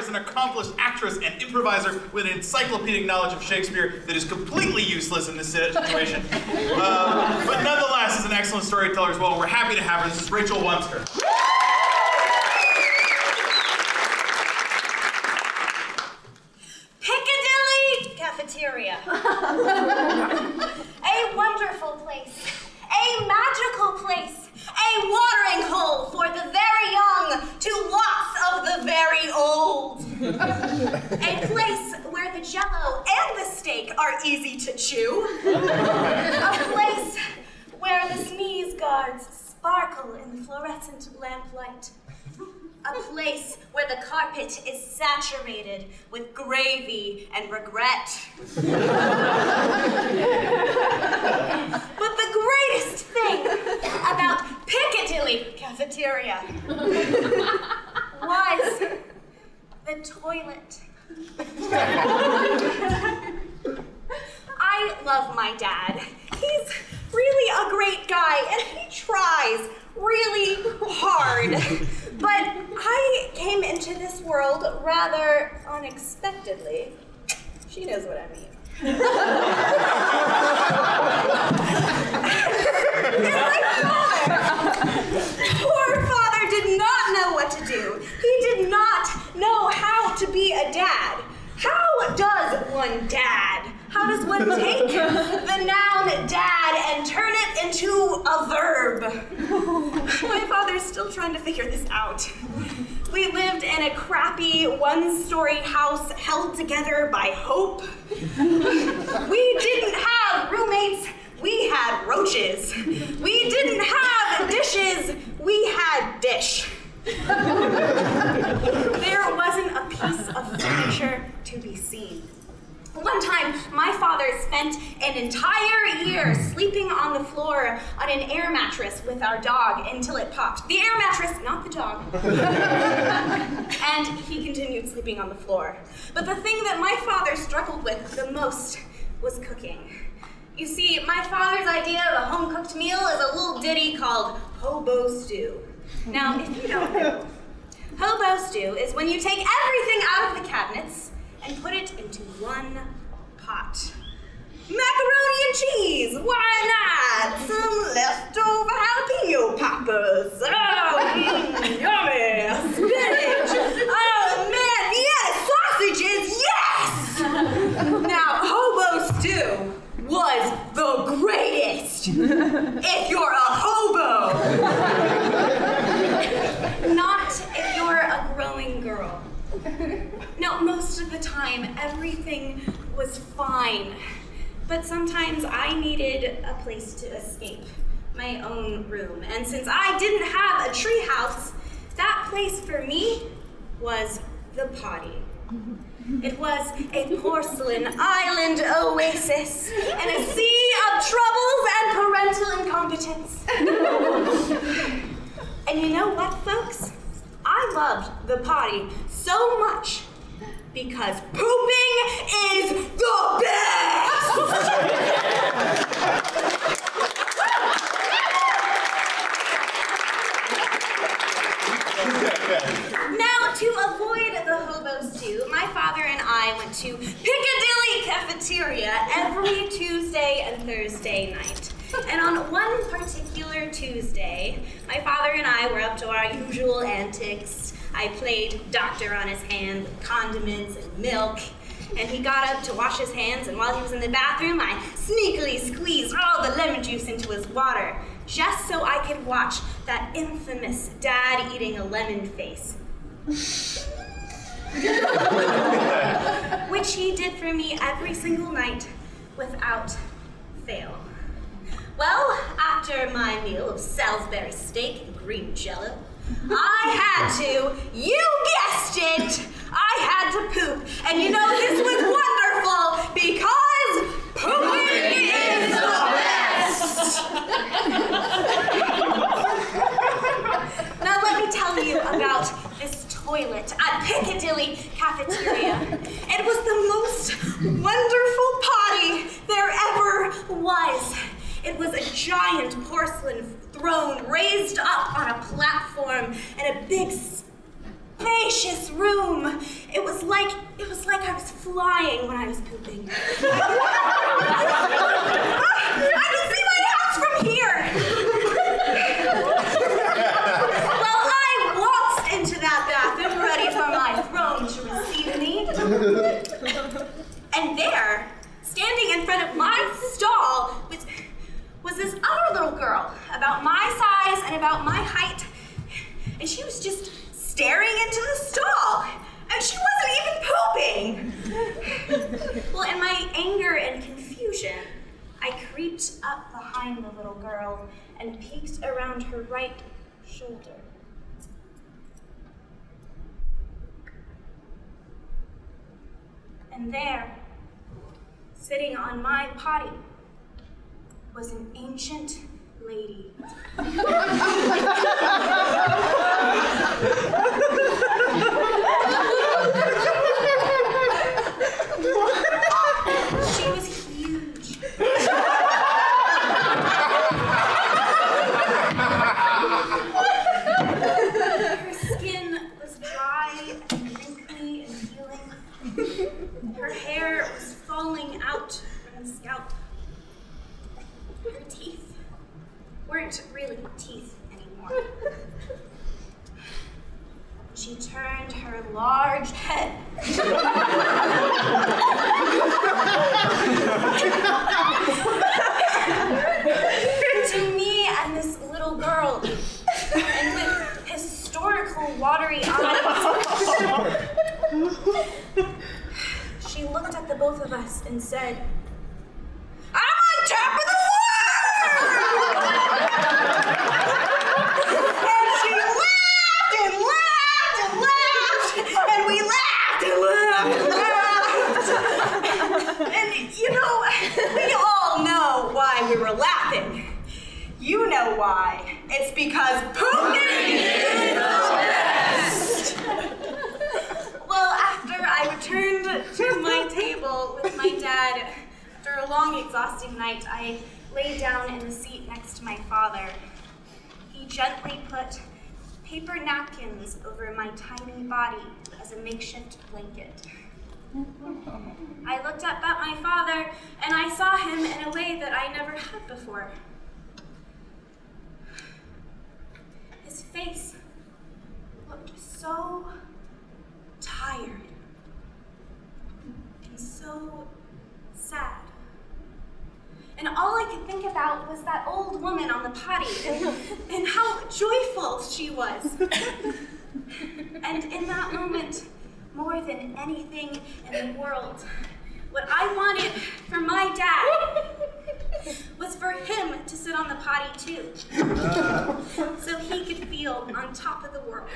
is an accomplished actress and improviser with an encyclopedic knowledge of Shakespeare that is completely useless in this situation. But nonetheless is an excellent storyteller as well. We're happy to have her. This is Rachel Wunster. Piccadilly Cafeteria. A wonderful place. A magical place. A watering hole for the very young to lots of the very old. A place where the jello and the steak are easy to chew. A place where the sneeze guards sparkle in the fluorescent lamplight. A place where the carpet is saturated with gravy and regret. But the greatest thing about Piccadilly Cafeteria was the toilet. I love my dad. He's really a great guy, and he tries really hard. But I came into this world rather unexpectedly. She knows what I mean. And my poor father did not know what to do. He did not know how to be a dad. How does one dad? How does one take the noun dad and turn it into a verb? My father's still trying to figure this out. We lived in a crappy one-story house held together by hope. We didn't have roommates, we had roaches. We didn't have dishes, we had dish. There wasn't a piece of furniture to be seen. One time, my father spent an entire year sleeping on the floor on an air mattress with our dog until it popped. The air mattress, not the dog. And he continued sleeping on the floor. But the thing that my father struggled with the most was cooking. You see, my father's idea of a home-cooked meal is a little ditty called hobo stew. Now, if you don't know, hobo stew is when you take everything out of the cabinets and put it into one pot. Macaroni and cheese, why not? Some leftover jalapeno poppers. Oh, yummy. Spinach. Oh, man, yes, sausages, yes! Now, hobo stew was the greatest if you're a hobo. Not if you're a growing girl. Now, most of the time, everything was fine. But sometimes I needed a place to escape, my own room. And since I didn't have a treehouse, that place for me was the potty. It was a porcelain island oasis and a sea of troubles and parental incompetence. And you know what, folks? I loved the potty so much because pooping is the best! Now, to avoid the hobo stew, my father and I went to Piccadilly Cafeteria every Tuesday and Thursday night. And on one particular Tuesday, my father and I were up to our usual antics. I played doctor on his hand with condiments and milk, and he got up to wash his hands, and while he was in the bathroom, I sneakily squeezed all the lemon juice into his water, just so I could watch that infamous dad eating a lemon face. Which he did for me every single night without fail. Well, after my meal of Salisbury steak and green jello, I had to, you guessed it, I had to poop. And you know, this was wonderful because pooping is the best. Now let me tell you about this toilet at Piccadilly Cafeteria. It was the most wonderful potty there ever was. It was a giant porcelain throne raised up on a platform and a big spacious room. It was like I was flying when I was pooping. I can see my house from here. Well, I waltzed into that bathroom ready for my throne to receive me. And there, standing in front of my stall, was this other little girl, about my size and about my height. And she was just staring into the stall. And she wasn't even pooping. Well, in my anger and confusion, I creeped up behind the little girl and peeked around her right shoulder. And there, sitting on my potty, was an ancient lady. She was huge. Her skin was dry and wrinkly and peeling. Her hair was falling out from the scalp. Her teeth weren't really teeth anymore. She turned her large head to me and this little girl, and with historical watery eyes, she looked at the both of us and said, "I'm on top of the world!" And she laughed and laughed and laughed, and we laughed and laughed and laughed. And you know, we all know why we were laughing. You know why. It's because pooping is the best. Well, after I returned to my table with my dad, after a long, exhausting night, I lay down in the seat next to my father. He gently put paper napkins over my tiny body as a makeshift blanket. I looked up at my father, and I saw him in a way that I never had before. His face looked so tired and so sad. And all I could think about was that old woman on the potty and how joyful she was. And in that moment, more than anything in the world, what I wanted for my dad was for him to sit on the potty too, so he could feel on top of the world.